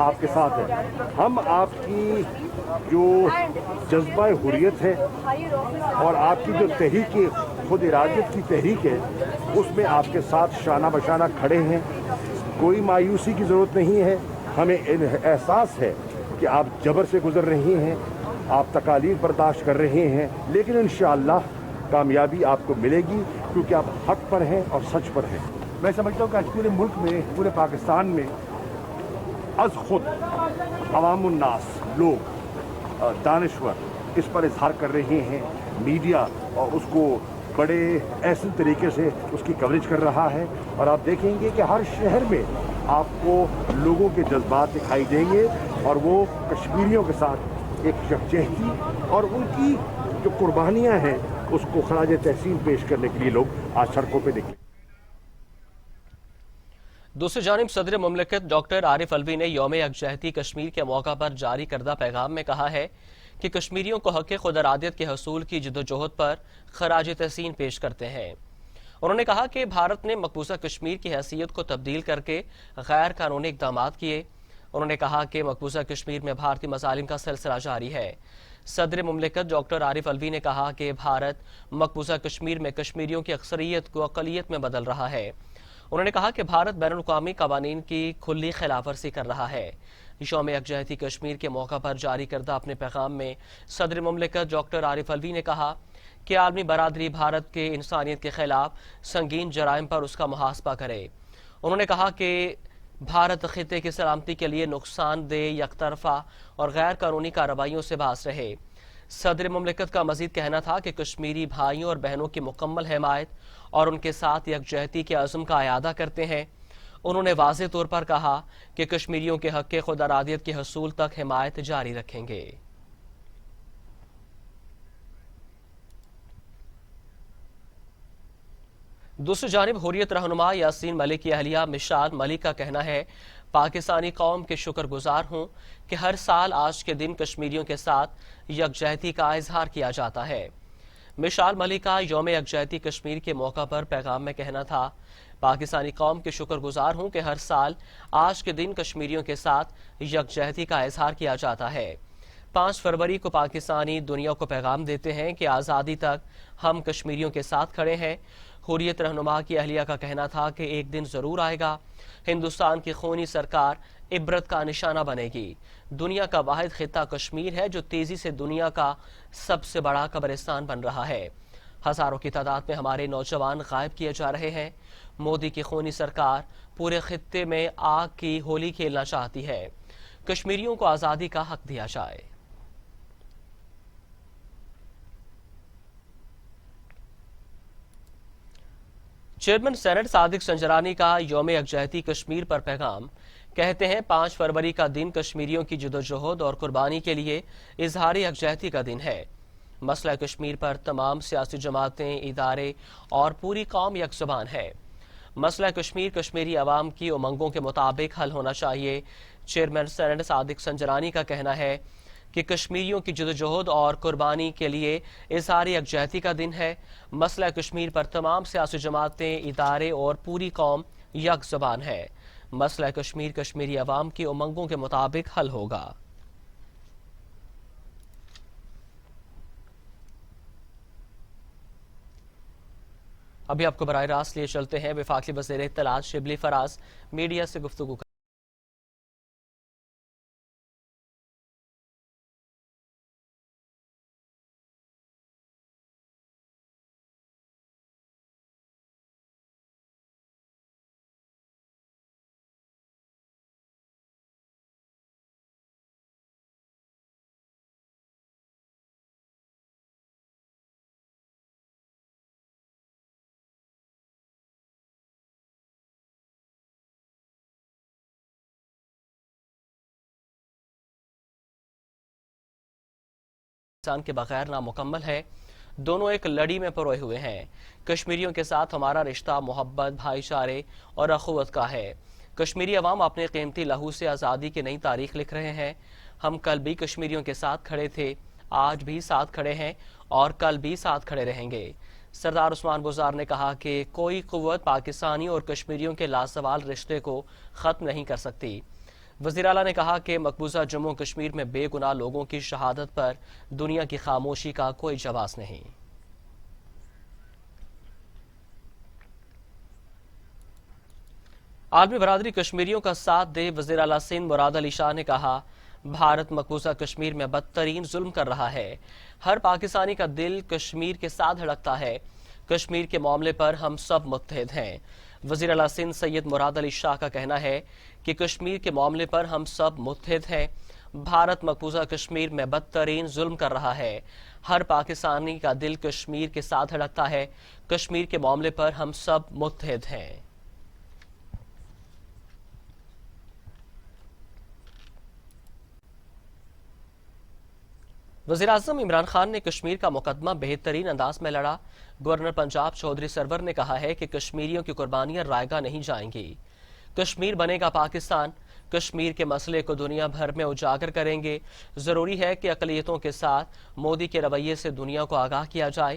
آپ کے ساتھ ہے. ہم آپ کی جو جذبہ حریت ہے اور آپ کی جو تحریک خود ارادیت کی تحریک ہے اس میں آپ کے ساتھ شانہ بشانہ کھڑے ہیں. کوئی مایوسی کی ضرورت نہیں ہے. ہمیں احساس ہے کہ آپ جبر سے گزر رہے ہیں, آپ تکالیف برداشت کر رہے ہیں, لیکن انشاءاللہ کامیابی آپ کو ملے گی کیونکہ آپ حق پر ہیں اور سچ پر ہیں. میں سمجھتا ہوں کہ آج پورے ملک میں, پورے پاکستان میں از خود عوام الناس, لوگ, دانشور اس پر اظہار کر رہے ہیں. میڈیا اور اس کو بڑے احسن طریقے سے اس کی کوریج کر رہا ہے, اور آپ دیکھیں گے کہ ہر شہر میں آپ کو لوگوں کے جذبات دکھائی دیں گے اور وہ کشمیریوں کے ساتھ ایک یکجہتی اور ان کی جو قربانیاں ہیں اس کو خراج تحسین پیش کرنے کے لیے لوگ آج سڑکوں پہ نکلے. دوسری جانب صدر مملکت ڈاکٹر عارف الوی نے یوم یکجہتی کشمیر کے موقع پر جاری کردہ پیغام میں کہا ہے کہ کشمیریوں کو حق خود ارادیت کے حصول کی جدوجہد پر خراج تحسین پیش کرتے ہیں. انہوں نے کہا کہ بھارت نے مقبوضہ کشمیر کی حیثیت کو تبدیل کر کے غیر قانونی اقدامات کیے. انہوں نے کہا کہ مقبوضہ کشمیر میں بھارتی مظالم کا سلسلہ جاری ہے. صدر مملکت ڈاکٹر عارف الوی نے کہا کہ بھارت مقبوضہ کشمیر میں کشمیریوں کی اکثریت کو اقلیت میں بدل رہا ہے. انہوں نے کہا کہ بھارت بین الاقوامی قوانین کی کھلی خلاف ورزی کر رہا ہے. یوم یکجہتی کشمیر کے موقع پر جاری کردہ اپنے پیغام میں صدر مملکت ڈاکٹر عارف الوی نے کہا کہ عالمی برادری بھارت کے انسانیت کے خلاف سنگین جرائم پر اس کا محاسبہ کرے. انہوں نے کہا کہ بھارت خطے کی سلامتی کے لیے نقصان دہ, یک طرفہ اور غیر قانونی کارروائیوں سے باز رہے. صدر مملکت کا مزید کہنا تھا کہ کشمیری بھائیوں اور بہنوں کی مکمل حمایت اور ان کے ساتھ یکجہتی کے عزم کا اعادہ کرتے ہیں. انہوں نے واضح طور پر کہا کہ کشمیریوں کے حق خود ارادیت کے حصول تک حمایت جاری رکھیں گے. دوسری جانب حریت رہنما یاسین ملک کی اہلیہ مشال ملک کا کہنا ہے پاکستانی قوم کے شکر گزار ہوں کہ ہر سال آج کے دن کشمیریوں کے ساتھ یکجہتی کا اظہار کیا جاتا ہے. مشال ملک کا یوم یکجہتی کشمیر کے موقع پر پیغام میں کہنا تھا پاکستانی قوم کے شکر گزار ہوں کہ ہر سال آج کے دن کشمیریوں کے ساتھ یکجہتی کا اظہار کیا جاتا ہے. 5 فروری کو پاکستانی دنیا کو پیغام دیتے ہیں کہ آزادی تک ہم کشمیریوں کے ساتھ کھڑے ہیں. حریت رہنما کی اہلیہ کا کہنا تھا کہ ایک دن ضرور آئے گا, ہندوستان کی خونی سرکار عبرت کا نشانہ بنے گی. دنیا کا واحد خطہ کشمیر ہے جو تیزی سے دنیا کا سب سے بڑا قبرستان بن رہا ہے. ہزاروں کی تعداد میں ہمارے نوجوان غائب کیے جا رہے ہیں. مودی کی خونی سرکار پورے خطے میں آگ کی ہولی کھیلنا چاہتی ہے. کشمیریوں کو آزادی کا حق دیا جائے. چیئرمین سینٹ صادق سنجرانی کا یوم یکجہتی کشمیر پر پیغام. کہتے ہیں 5 فروری کا دن کشمیریوں کی جدوجہد اور قربانی کے لیے اظہار یکجہتی کا دن ہے. مسئلہ کشمیر پر تمام سیاسی جماعتیں, ادارے اور پوری قوم یک زبان ہے. مسئلہ کشمیر کشمیری عوام کی امنگوں کے مطابق حل ہونا چاہیے. چیئرمین سینٹ صادق سنجرانی کا کہنا ہے کہ کشمیریوں کی جدوجہد اور قربانی کے لیے اظہار یکجہتی کا دن ہے. مسئلہ کشمیر پر تمام سیاسی جماعتیں, ادارے اور پوری قوم یک زبان ہے. مسئلہ کشمیر کشمیری عوام کی امنگوں کے مطابق حل ہوگا. ابھی آپ کو براہ راست لیے چلتے ہیں وفاقی وزیر اطلاعات شبلی فراز میڈیا سے گفتگو کر کے بغیر نامکمل ہے. دونوں ایک لڑی میں پروئے ہوئے ہیں. کشمیریوں کے ساتھ ہمارا رشتہ محبت, بھائی چارے اور اخوت کا ہے. کشمیری عوام اپنے قیمتی لہو سے آزادی کی نئی تاریخ لکھ رہے ہیں. ہم کل بھی کشمیریوں کے ساتھ کھڑے تھے, آج بھی ساتھ کھڑے ہیں اور کل بھی ساتھ کھڑے رہیں گے. سردار عثمان بزار نے کہا کہ کوئی قوت پاکستانی اور کشمیریوں کے لاسوال رشتے کو ختم نہیں کر سکتی. وزیر اعلیٰ نے کہا کہ مقبوضہ جموں کشمیر میں بے گناہ لوگوں کی شہادت پر دنیا کی خاموشی کا کوئی جواز نہیں۔ عالمی برادری کشمیریوں کا ساتھ دے۔ وزیر اعلیٰ سندھ مراد علی شاہ نے کہا بھارت مقبوضہ کشمیر میں بدترین ظلم کر رہا ہے، ہر پاکستانی کا دل کشمیر کے ساتھ دھڑکتا ہے، کشمیر کے معاملے پر ہم سب متحد ہیں۔ وزیر اعلیٰ سندھ سید مراد علی شاہ کا کہنا ہے کہ کشمیر کے معاملے پر ہم سب متحد ہیں، بھارت مقبوضہ کشمیر میں بدترین ظلم کر رہا ہے، ہر پاکستانی کا دل کشمیر کے ساتھ دھڑکتا ہے، کشمیر کے معاملے پر ہم سب متحد ہیں۔ وزیراعظم عمران خان نے کشمیر کا مقدمہ بہترین انداز میں لڑا۔ گورنر پنجاب چودھری سرور نے کہا ہے کہ کشمیریوں کی قربانیاں رائگاں نہیں جائیں گی، کشمیر بنے گا پاکستان، کشمیر کے مسئلے کو دنیا بھر میں اجاگر کریں گے، ضروری ہے کہ اقلیتوں کے ساتھ مودی کے رویے سے دنیا کو آگاہ کیا جائے۔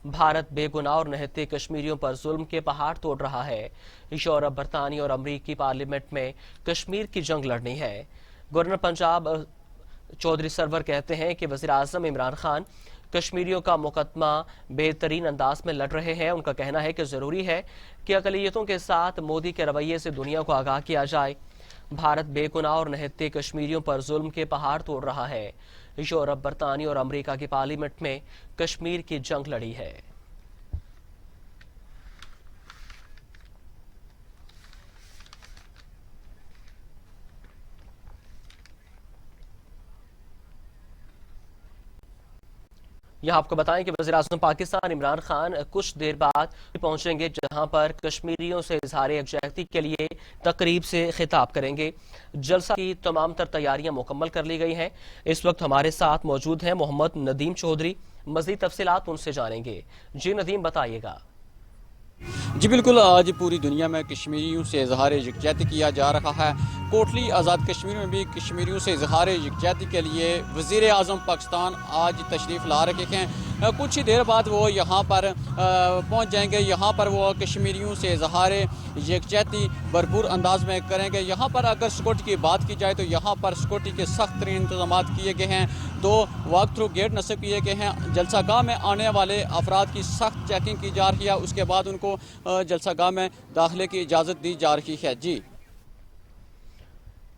بھارت بے گناہ اور نہتے کشمیریوں پر ظلم کے پہاڑ توڑ رہا ہے، یورپ، برطانیہ اور امریکی پارلیمنٹ میں کشمیر کی جنگ لڑنی ہے۔ گورنر پنجاب چودھری سرور کہتے ہیں کہ وزیراعظم عمران خان کشمیریوں کا مقدمہ بہترین انداز میں لڑ رہے ہیں۔ ان کا کہنا ہے کہ ضروری ہے کہ اقلیتوں کے ساتھ مودی کے رویے سے دنیا کو آگاہ کیا جائے۔ بھارت بے گناہ اور نہتے کشمیریوں پر ظلم کے پہاڑ توڑ رہا ہے، یورپ، برطانیہ اور امریکہ کی پارلیمنٹ میں کشمیر کی جنگ لڑی ہے۔ یہاں آپ کو بتائیں کہ وزیراعظم پاکستان عمران خان کچھ دیر بعد پہنچیں گے، جہاں پر کشمیریوں سے اظہار یکجہتی کے لیے تقریب سے خطاب کریں گے۔ جلسہ کی تمام تر تیاریاں مکمل کر لی گئی ہیں۔ اس وقت ہمارے ساتھ موجود ہیں محمد ندیم چودھری، مزید تفصیلات ان سے جانیں گے۔ جی ندیم، بتائیے گا۔ جی بالکل، آج پوری دنیا میں کشمیریوں سے اظہار یکجہتی کیا جا رہا ہے۔ کوٹلی آزاد کشمیر میں بھی کشمیریوں سے اظہار یکجہتی کے لیے وزیر اعظم پاکستان آج تشریف لا رکھے ہیں۔ کچھ ہی دیر بعد وہ یہاں پر پہنچ جائیں گے۔ یہاں پر وہ کشمیریوں سے اظہار یکجہتی بھرپور انداز میں کریں گے۔ یہاں پر اگر سیکورٹی کی بات کی جائے تو یہاں پر سیکورٹی کے سخت ترین انتظامات کیے گئے ہیں، 2 واک تھرو گیٹ نصب کیے گئے ہیں۔ جلسہ گاہ میں آنے والے افراد کی سخت چیکنگ کی جا رہی ہے، اس کے بعد ان کو جلسہ گاہ میں داخلے کی اجازت دی جا رہی ہے۔ جی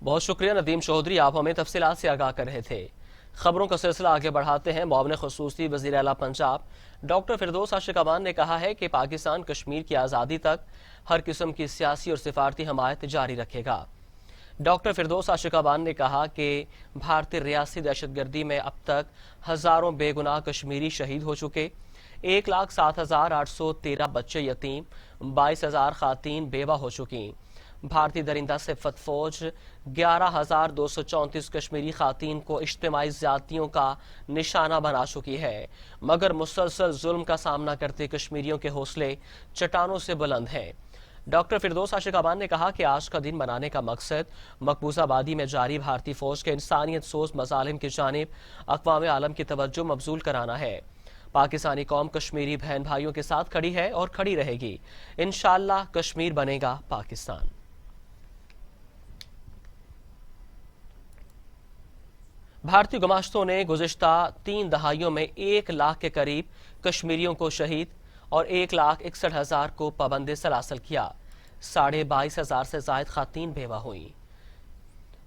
بہت شکریہ ندیم چودھری، آپ ہمیں تفصیلات سے آگاہ کر رہے تھے۔ خبروں کا سلسلہ آگے بڑھاتے ہیں۔ معاون خصوصی وزیر اعلیٰ پنجاب ڈاکٹر فردوس عاشق امان نے کہا ہے کہ پاکستان کشمیر کی آزادی تک ہر قسم کی سیاسی اور سفارتی حمایت جاری رکھے گا۔ ڈاکٹر فردوس عاشق امان نے کہا کہ بھارتی ریاستی دہشت گردی میں اب تک ہزاروں بے گناہ کشمیری شہید ہو چکے، 1,07,813 بچے یتیم، 22,000 خواتین بیوہ ہو چکی۔ بھارتی درندہ صفت فوج 11,234 کشمیری خواتین کو اجتماعی زیادتیوں کا نشانہ بنا چکی ہے، مگر مسلسل ظلم کا سامنا کرتے کشمیریوں کے حوصلے چٹانوں سے بلند ہیں۔ ڈاکٹر فردوس عاشق امان نے کہا کہ آج کا دن منانے کا مقصد مقبوضہ آبادی میں جاری بھارتی فوج کے انسانیت سوز مظالم کی جانب اقوام عالم کی توجہ مبذول کرانا ہے۔ پاکستانی قوم کشمیری بہن بھائیوں کے ساتھ کھڑی ہے اور کھڑی رہے گی۔ انشاءاللہ کشمیر بنے گا پاکستان۔ بھارتی گماشتوں نے گزشتہ 3 دہائیوں میں 1 لاکھ کے قریب کشمیریوں کو شہید اور 1,61,000 کو پابند سلاسل کیا، 22,500 سے زائد خواتین بیوہ ہوئیں۔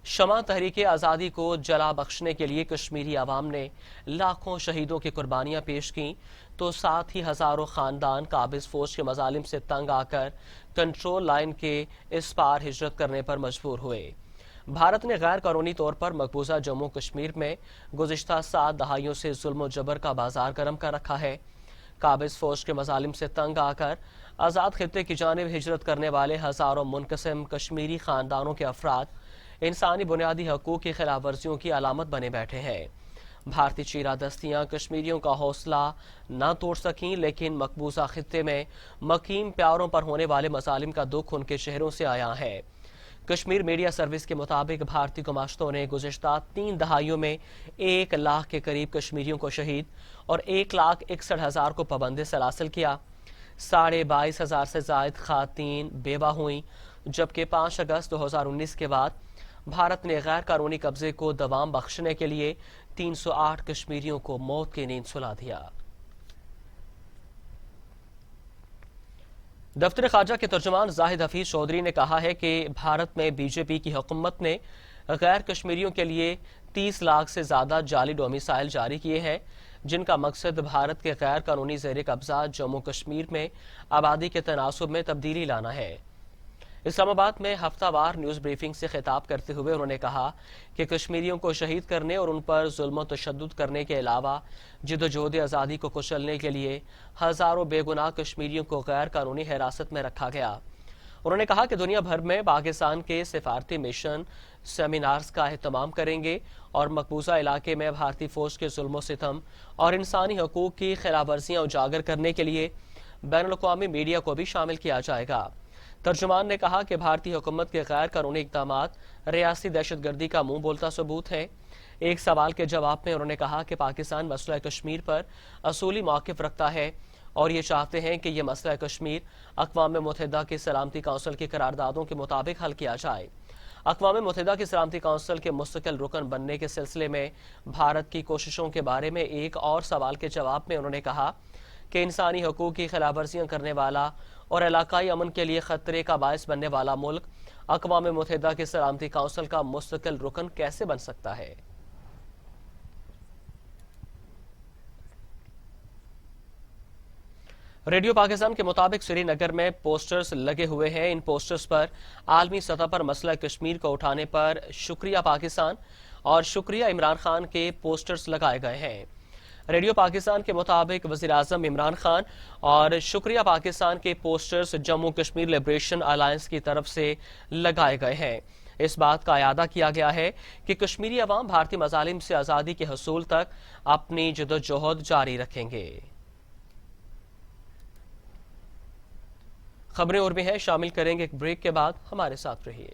شمع تحریک آزادی کو جلا بخشنے کے لیے کشمیری عوام نے لاکھوں شہیدوں کی قربانیاں پیش کیں تو ساتھ ہی ہزاروں خاندان قابض فوج کے مظالم سے تنگ آ کر کنٹرول لائن کے اس پار ہجرت کرنے پر مجبور ہوئے۔ بھارت نے غیر قانونی طور پر مقبوضہ جموں کشمیر میں گزشتہ 7 دہائیوں سے ظلم و جبر کا بازار گرم کر رکھا ہے۔ قابض فوج کے مظالم سے تنگ آ کر آزاد خطے کی جانب ہجرت کرنے والے ہزاروں منقسم کشمیری خاندانوں کے افراد انسانی بنیادی حقوق کی خلاف ورزیوں کی علامت بنے بیٹھے ہیں۔ بھارتی چیرہ دستیاں کشمیریوں کا حوصلہ نہ توڑ سکیں، لیکن مقبوضہ خطے میں مقیم پیاروں پر ہونے والے مظالم کا دکھ ان کے چہروں سے آیا ہے۔ کشمیر میڈیا سروس کے مطابق بھارتی گماشتوں نے گزشتہ 3 دہائیوں میں 1 لاکھ کے قریب کشمیریوں کو شہید اور 1,61,000 کو پابند سلاسل کیا، 22,500 سے زائد خواتین بیوہ ہوئیں، جبکہ 5 اگست 2019 کے بعد بھارت نے غیر قانونی قبضے کو دوام بخشنے کے لیے 308 کشمیریوں کو موت کی نیند سلا دیا۔ دفتر خارجہ کے ترجمان زاہد حفیظ چودھری نے کہا ہے کہ بھارت میں بی جے پی کی حکومت نے غیر کشمیریوں کے لیے 30 لاکھ سے زیادہ جعلی ڈومیسائل جاری کیے ہیں، جن کا مقصد بھارت کے غیر قانونی زیر قبضہ جموں کشمیر میں آبادی کے تناسب میں تبدیلی لانا ہے۔ اسلام آباد میں ہفتہ وار نیوز بریفنگ سے خطاب کرتے ہوئے انہوں نے کہا کہ کشمیریوں کو شہید کرنے اور ان پر ظلم و تشدد کرنے کے علاوہ جدوجہد آزادی کو کچلنے کے لیے ہزاروں بے گناہ کشمیریوں کو غیر قانونی حراست میں رکھا گیا۔ انہوں نے کہا کہ دنیا بھر میں پاکستان کے سفارتی مشن سیمینارز کا اہتمام کریں گے اور مقبوضہ علاقے میں بھارتی فوج کے ظلم و ستم اور انسانی حقوق کی خلاف ورزیاں اجاگر کرنے کے لیے بین الاقوامی میڈیا کو بھی شامل کیا جائے گا۔ ترجمان نے کہا کہ بھارتی حکومت کے غیر قانونی اقدامات ریاستی دہشت گردی کا منہ بولتا ثبوت ہے۔ ایک سوال کے جواب میں انہوں نے کہا کہ پاکستان مسئلہ کشمیر پر اصولی موقف رکھتا ہے اور یہ چاہتے ہیں کہ یہ مسئلہ کشمیر اقوام متحدہ کی سلامتی کونسل کی قراردادوں کے مطابق حل کیا جائے۔ اقوام متحدہ کی سلامتی کونسل کے مستقل رکن بننے کے سلسلے میں بھارت کی کوششوں کے بارے میں ایک اور سوال کے جواب میں انہوں نے کہا کہ انسانی حقوق کی خلاف ورزیاں کرنے والا اور علاقائی امن کے لیے خطرے کا باعث بننے والا ملک اقوام متحدہ کی سلامتی کونسل کا مستقل رکن کیسے بن سکتا ہے؟ ریڈیو پاکستان کے مطابق سری نگر میں پوسٹرز لگے ہوئے ہیں۔ ان پوسٹرز پر عالمی سطح پر مسئلہ کشمیر کو اٹھانے پر شکریہ پاکستان اور شکریہ عمران خان کے پوسٹرز لگائے گئے ہیں۔ ریڈیو پاکستان کے مطابق وزیر اعظم عمران خان اور شکریہ پاکستان کے posters Jammu Kashmir liberation alliance کی طرف سے لگائے گئے ہیں۔ اس بات کا اعادہ کیا گیا ہے کہ کشمیری عوام بھارتی مظالم سے آزادی کے حصول تک اپنی جدوجہد جاری رکھیں گے۔ خبریں اور بھی ہیں، شامل کریں گے ایک بریک کے بعد، ہمارے ساتھ رہیے۔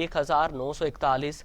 1,941,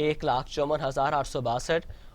1,54,862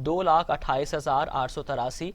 2,28,883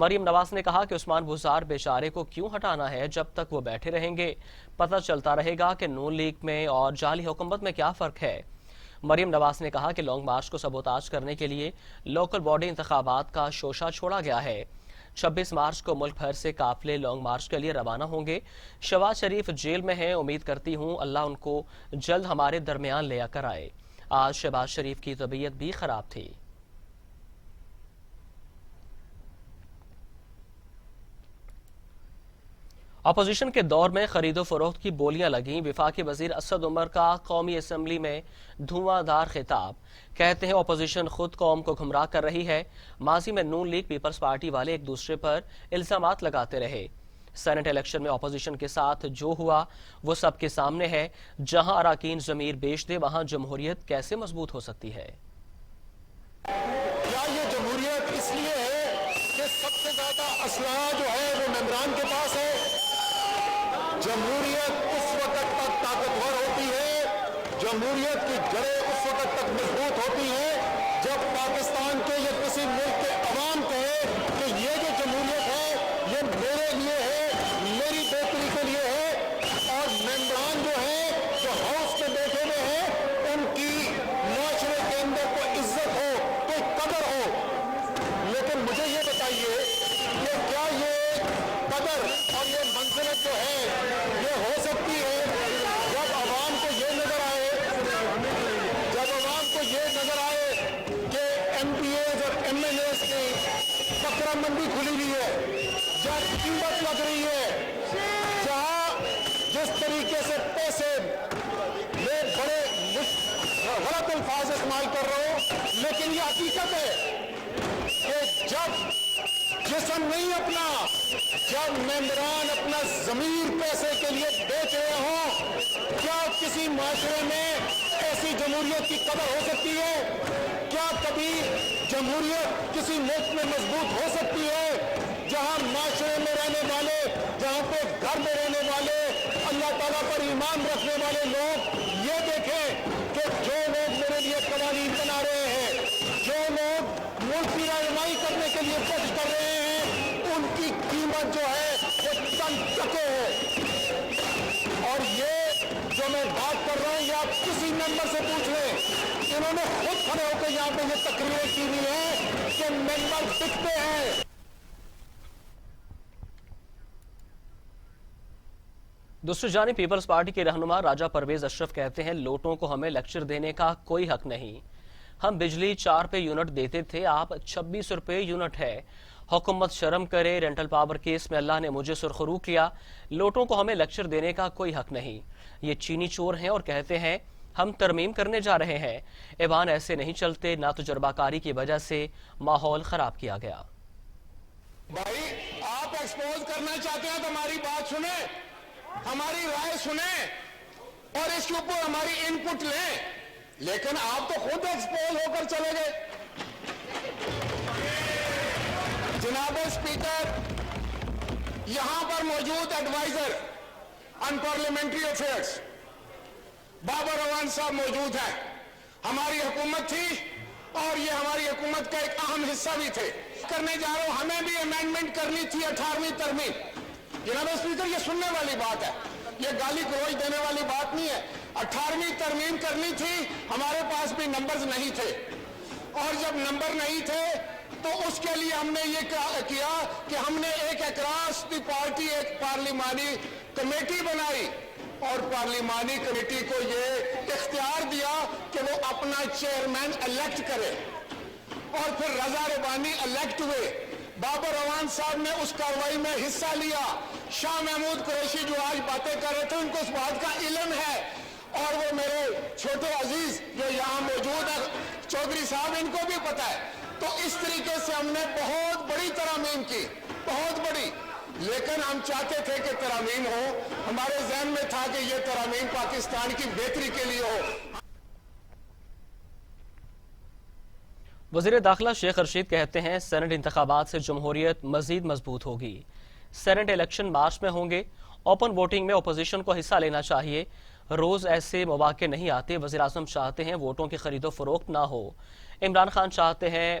مریم نواز نے کہا کہ عثمان بزار بیچارے کو کیوں ہٹانا ہے، جب تک وہ بیٹھے رہیں گے پتہ چلتا رہے گا کہ نون لیگ میں اور جعلی حکومت میں کیا فرق ہے۔ مریم نواز نے کہا کہ لانگ مارچ کو سبوتاج کرنے کے لیے لوکل باڈی انتخابات کا شوشہ چھوڑا گیا ہے۔ 26 مارچ کو ملک بھر سے قافلے لانگ مارچ کے لیے روانہ ہوں گے۔ شہباز شریف جیل میں ہیں، امید کرتی ہوں اللہ ان کو جلد ہمارے درمیان لے کر آئے۔ آج شہباز شریف کی طبیعت بھی خراب تھی۔ اپوزیشن کے دور میں خرید و فروخت کی بولیاں لگیں۔ وفاقی وزیر اسد عمر کا قومی اسمبلی میں دھواں دار خطاب، کہتے ہیں اپوزیشن خود قوم کو گمراہ کر رہی ہے۔ ماضی میں نون لیگ پیپلز پارٹی والے ایک دوسرے پر الزامات لگاتے رہے۔ سینٹ الیکشن میں اپوزیشن کے ساتھ جو ہوا وہ سب کے سامنے ہے۔ جہاں اراکین ضمیر بیچ دے وہاں جمہوریت کیسے مضبوط ہو سکتی ہے؟ کیا یہ جمہوریت اس لیے ہے کہ سب سے زیادہ اسلحہ جو ہے وہ ممبران کے پاس ہے؟ جمہوریت اس وقت تک طاقتور ہوتی ہے، جمہوریت کی جڑیں اس وقت تک مضبوط ہوتی ہیں جب پاکستان کے یا کسی ملک کے عوام کہے کہ یہ جو جمہوریت ہے یہ میرے لیے ہے، میری بہتری کے لیے ہے، اور ممبران جو ہیں جو ہاؤس میں بیٹھے ہوئے ہیں ان کی معاشرے کے اندر کوئی عزت ہو، کوئی قدر ہو۔ لیکن مجھے یہ بتائیے کہ کیا یہ قدر اور یہ منزلت جو ہے یہ ہو سکتی ہے جب عوام کو یہ نظر آئے، کہ ایم پی ایز اور ایم ایل ایز کی بکرا منڈی کھلی ہوئی ہے، جہاں قیمت لگ رہی ہے، جہاں جس طریقے سے پیسے میں بڑے غلط الفاظ استعمال کر رہا ہوں، لیکن یہ حقیقت ہے کہ جب جسم نہیں اپنا، جب ممبران اپنا ضمیر پیسے کے لیے بیچ رہے ہوں، کیا کسی معاشرے میں ایسی جمہوریت کی قدر ہو سکتی ہے؟ کیا کبھی جمہوریت کسی ملک میں مضبوط ہو سکتی ہے جہاں معاشرے میں رہنے والے، جہاں پہ گھر میں رہنے والے، اللہ تعالیٰ پر ایمان رکھنے والے لوگ یہ دیکھیں کہ جو لوگ میرے لیے قوانین بنا رہے ہیں، جو لوگ ملک کی رہنمائی کرنے کے لیے کوشش کر رہے ہیں، ان کی قیمت جو ہے وہ چند ٹکے ہے۔ اور یہ جو میں بات کر رہا ہوں یہ آپ کسی ممبر سے پوچھ لیں، انہوں نے خود کھڑے ہو کے یہاں پہ یہ تقریریں کی ہوئی ہیں کہ ممبر بکتے ہیں۔ دوسری جانب پیپلز پارٹی کے رہنما راجہ پرویز اشرف کہتے ہیں لوٹوں کو ہمیں لیکچر دینے کا کوئی حق نہیں۔ ہم بجلی 4 روپے یونٹ دیتے تھے، آپ 26 روپے یونٹ ہے۔ حکومت شرم کرے، رینٹل پاور کیس میں اللہ نے مجھے سرخرو کیا۔ لوٹوں کو ہمیں لیکچر دینے کا کوئی حق نہیں۔ یہ چینی چور ہیں اور کہتے ہیں ہم ترمیم کرنے جا رہے ہیں۔ ایوان ایسے نہیں چلتے، نہ تجربہ کاری کی وجہ سے ماحول خراب کیا گیا۔ بھائی آپ ایکسپوز کرنا چاہتے ہیں تو ہماری بات سنیں، ہماری رائے سنیں اور اس کے اوپر ہماری ان پٹ لیں، لیکن آپ تو خود ایکسپوز ہو کر چلے گئے۔ جناب اسپیکر، یہاں پر موجود ایڈوائزر ان پارلیمنٹری افیئرز بابر اعوان صاحب موجود ہیں۔ ہماری حکومت تھی اور یہ ہماری حکومت کا ایک اہم حصہ بھی تھے۔ کرنے جا رہا ہوں، ہمیں بھی امینڈمنٹ کرنی تھی 18ویں ترمیم۔ جناب اسپیکر یہ سننے والی بات ہے، یہ گالی گلوچ دینے والی بات نہیں ہے۔ 18ویں ترمیم کرنی تھی، ہمارے پاس بھی نمبرز نہیں تھے، اور جب نمبر نہیں تھے تو اس کے لیے ہم نے یہ کیا کہ ہم نے ایک اکراس دی پارٹی ایک پارلیمانی کمیٹی بنائی اور پارلیمانی کمیٹی کو یہ اختیار دیا کہ وہ اپنا چیئرمین الیکٹ کرے، اور پھر رضا ربانی الیکٹ ہوئے۔ بابر اعوان صاحب نے اس کارروائی میں حصہ لیا۔ شاہ محمود قریشی جو آج باتیں کر رہے تھے ان کو اس بات کا علم ہے، اور وہ میرے چھوٹے عزیز جو یہاں موجود ہیں چودھری صاحب، ان کو بھی پتا ہے۔ تو اس طریقے سے ہم نے بہت بڑی ترامیم کی، بہت بڑی، لیکن ہم چاہتے تھے کہ ترامیم ہو، ہمارے ذہن میں تھا کہ یہ ترامیم پاکستان کی بہتری کے لیے ہو۔ وزیر داخلہ شیخ رشید کہتے ہیں سینٹ انتخابات سے جمہوریت مزید مضبوط ہوگی۔ سینٹ الیکشن مارچ میں ہوں گے۔ اوپن ووٹنگ میں اپوزیشن کو حصہ لینا چاہیے۔ روز ایسے مواقع نہیں آتے۔ وزیراعظم چاہتے ہیں ووٹوں کی خرید و فروخت نہ ہو۔ عمران خان چاہتے ہیں